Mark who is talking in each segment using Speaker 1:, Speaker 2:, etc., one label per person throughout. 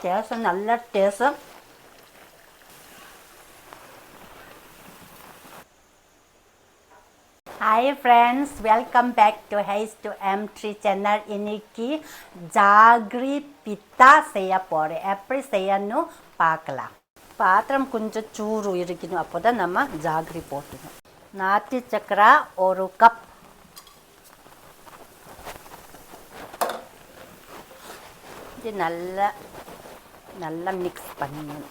Speaker 1: Taste நல்ல taste. Hi friends, welcome back to H2M3 Channel. இன்னைக்கு jaggery பித்தா செய்ய போகிறேன். எப்படி செய்யணும் பார்க்கலாம். பாத்திரம் கொஞ்சம் சூடு இருக்கணும். அப்போ தான் நம்ம ஜாகரி போட்டுக்கணும். நாட்டு சக்கரை 1 கப். இது நல்லா மிக்ஸ் பண்ணணும்.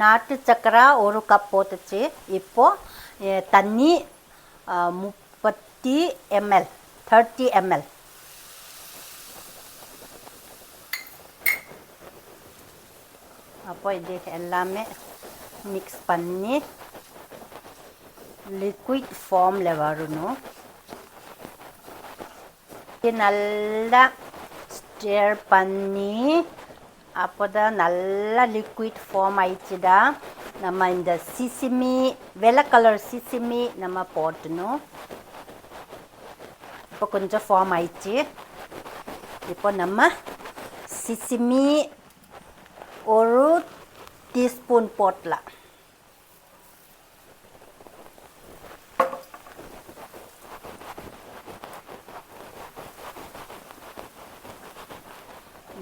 Speaker 1: நாட்டு சக்கரை 1 கப் போட்டுச்சு. இப்போது தண்ணி 30 ml 30 ml. அப்போ இது எல்லாமே மிக்ஸ் பண்ணி லிக்விட் ஃபார்மில் வரணும். இது நல்லா ஸ்டிர் பண்ணி அப்போ தான் நல்லா லிக்விட் ஃபார்ம் ஆயிடுச்சுடா. நம்ம இந்த சிசிமி வெள்ளை கலர் சிசிமி நம்ம போட்டணும். இப்போ கொஞ்சம் ஃபார்ம் ஆயிடுச்சு. இப்போ நம்ம சிசிமி 1 டீஸ்பூன் போட்டலாம்.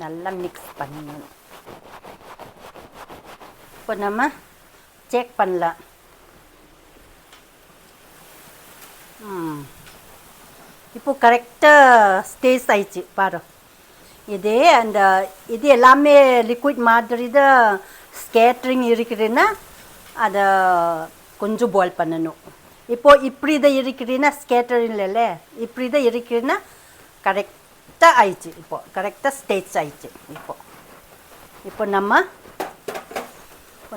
Speaker 1: நல்லா மிக்ஸ் பண்ணணும். இப்போ நம்ம செக் பண்ணலாம். இப்போ கரெக்டாக ஸ்டேஜ் ஆயிடுச்சு பாரு. இது எல்லாமே லிக்விட் மாதிரி தான் ஸ்கேட்ரிங் இருக்குதுன்னா அதை கொஞ்சம் பாயில் பண்ணணும். இப்போது இப்படி தான் இருக்குதுன்னா ஸ்கேட்டரிங் இல்லை, இப்படி தான் இருக்குதுன்னா கரெக்டாக ஆயிடுச்சு. இப்போது கரெக்டாக ஸ்டேஜ் ஆயிடுச்சு. இப்போ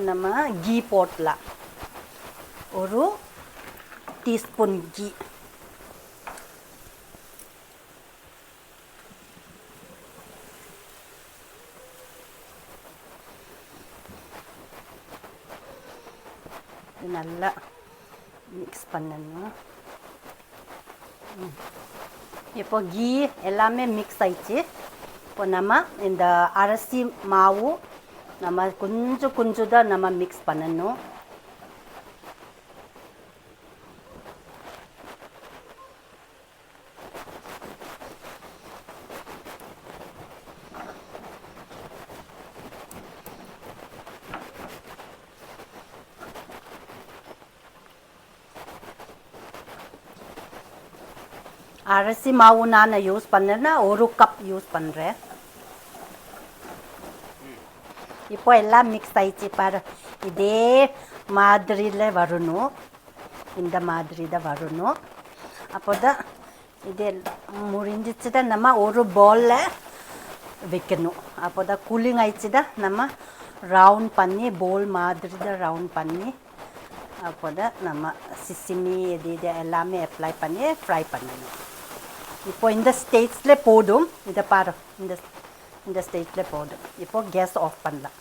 Speaker 1: நம்ம கீ போட்டலாம். 1 டீஸ்பூன் கீ. நல்லா மிக்ஸ் பண்ணணும். இப்போ கீ எல்லாமே மிக்ஸ் ஆயிடுச்சு. இப்போ நம்ம இந்த அரிசி மாவு நம்ம கொஞ்சம் தான் நம்ம மிக்ஸ் பண்ணணும். அரிசி மாவு நான் யூஸ் பண்ணேன்னா 1 கப் யூஸ் பண்ணுறேன். இப்போ எல்லாம் மிக்ஸ் ஆயிடுச்சு பாரு. இதே மாதிரியில் வரணும். இந்த மாதிரி தான் வரணும். அப்போ தான் இது முடிஞ்சிச்சு தான் நம்ம ஒரு பவுலில் வைக்கணும். அப்போ தான் கூலிங் ஆயிடுச்சு தான் நம்ம ரவுண்ட் பண்ணி பவுல் மாதிரி தான் ரவுண்ட் பண்ணி அப்போ தான் நம்ம சிசிமி இது எல்லாமே அப்ளை பண்ணி ஃப்ரை பண்ணணும். இப்போ இந்த ஸ்டேஜில் போதும். இதை பாரு, இந்த ஸ்டேஜில் போதும். இப்போ கேஸ் ஆஃப் பண்ணலாம்.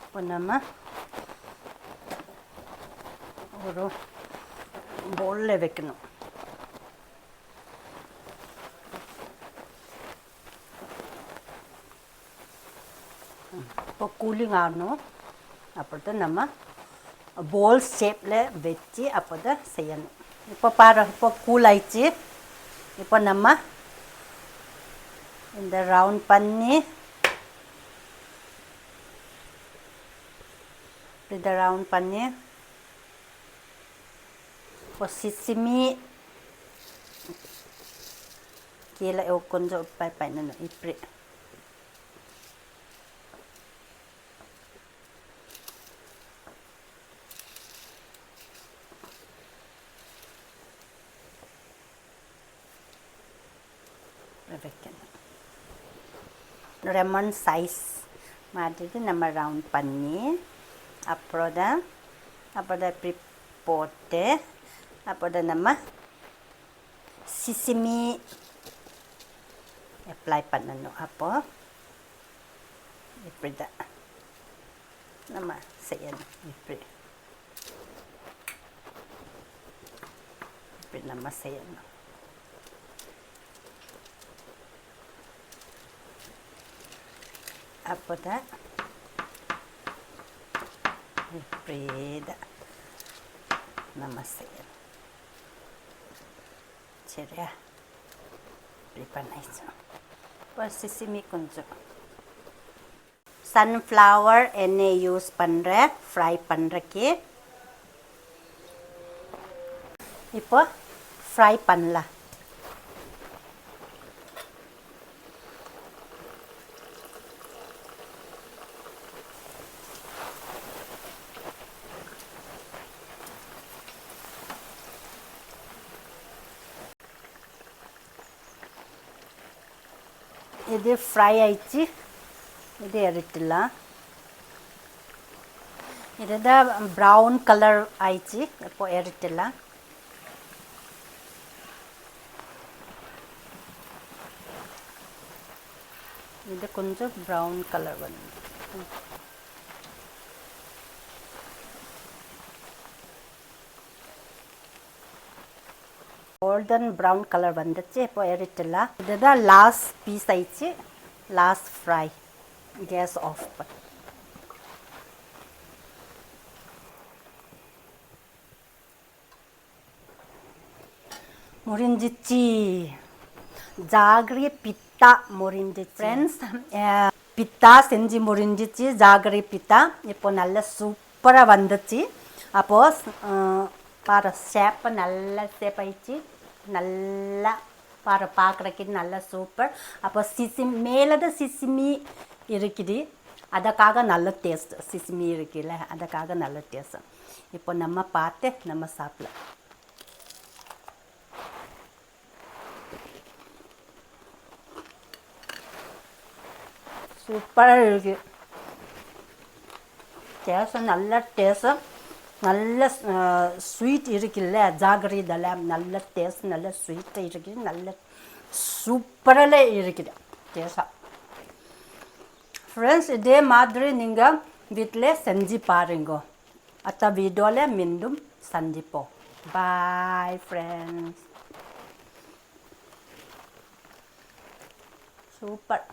Speaker 1: இப்போ நம்ம ஒரு பவுலில் வைக்கணும். இப்போ கூலிங் ஆகணும். அப்போ தான் நம்ம பவுல் ஷேப்பில் வச்சு அப்போ தான் செய்யணும். இப்போ பாரு, இப்போ கூல் ஆயிடுச்சு. இப்போ நம்ம இந்த ரவுண்ட் பண்ணி இதை ரவுண்ட் பண்ணி இப்போ சிசிமி கீழே கொஞ்சம் பண்ணணும். இப்படி வைக்கணும். லெமன் சைஸ் மாதிரி நம்ம ரவுண்ட் பண்ணி அப்புறம் தான் இப்படி போட்டு அப்போ தான் நம்ம சிசிமி அப்ளை பண்ணணும். அப்போது இப்படி தான் நம்ம செய்யணும். இப்படி நம்ம செய்யணும். அப்போதான் இப்படிதான் நம்ம செய்யணும். சரியா? இப்படி பண்ணிச்சோம். இப்போ சிசிமி கொஞ்சம் சன்ஃப்ளவர் எண்ணெய் யூஸ் பண்ணுறேன் ஃப்ரை பண்ணுறக்கு. இப்போ ஃப்ரை பண்ணலாம். இது ஃப்ரை ஆயிடுச்சு. இது எடுத்துடலாம். இதுதான் ப்ரௌன் கலர் ஆயிடுச்சு. இப்போ எடுத்துடலாம். இது கொஞ்சம் ப்ரௌன் கலர் வந்து கோல்டன் ப்ரௌன் கலர் வந்துச்சு. இப்போ எடுத்துடலாம். இதுதான் லாஸ்ட் பீஸ் ஆயிடுச்சு. Last fry. கேஸ் ஆஃப் பண்ணு. முடிஞ்சிச்சு. ஜாகரி பித்தா முடிஞ்சிச்சு. ஃப்ரெண்ட்ஸ், பித்தா செஞ்சு முடிஞ்சிச்சு. ஜாகரி பித்தா இப்போ நல்ல சூப்பராக வந்துச்சு. அப்போது பாரு ஷேப்பு நல்ல ஷேப் ஆயிடுச்சு. நல்லா பாரு பார்க்குறக்கு நல்ல சூப்பர். அப்போ மேலே தான் சிசிமி இருக்குது. அதுக்காக நல்ல டேஸ்ட். சிசிமி இருக்குல்ல, அதுக்காக நல்ல டேஸ்ட். இப்போ நம்ம பார்த்து நம்ம சாப்பிடலாம். சூப்பராக இருக்குது. டேஸ்ட்டு நல்ல டேஸ்ட்டு. நல்ல ஸ்வீட் இருக்குல்ல ஜாகரி இதெல்லாம் நல்ல டேஸ்ட். நல்ல ஸ்வீட்டாக இருக்குது. நல்ல சூப்பராக இருக்குது டேஸ்ட்டாக. ஃப்ரெண்ட்ஸ், இதே மாதிரி நீங்கள் வீட்டில் செஞ்சு பாருங்க. அடுத்த வீடியோவில் மீண்டும் சந்திப்போம். Bye friends. சூப்பர்.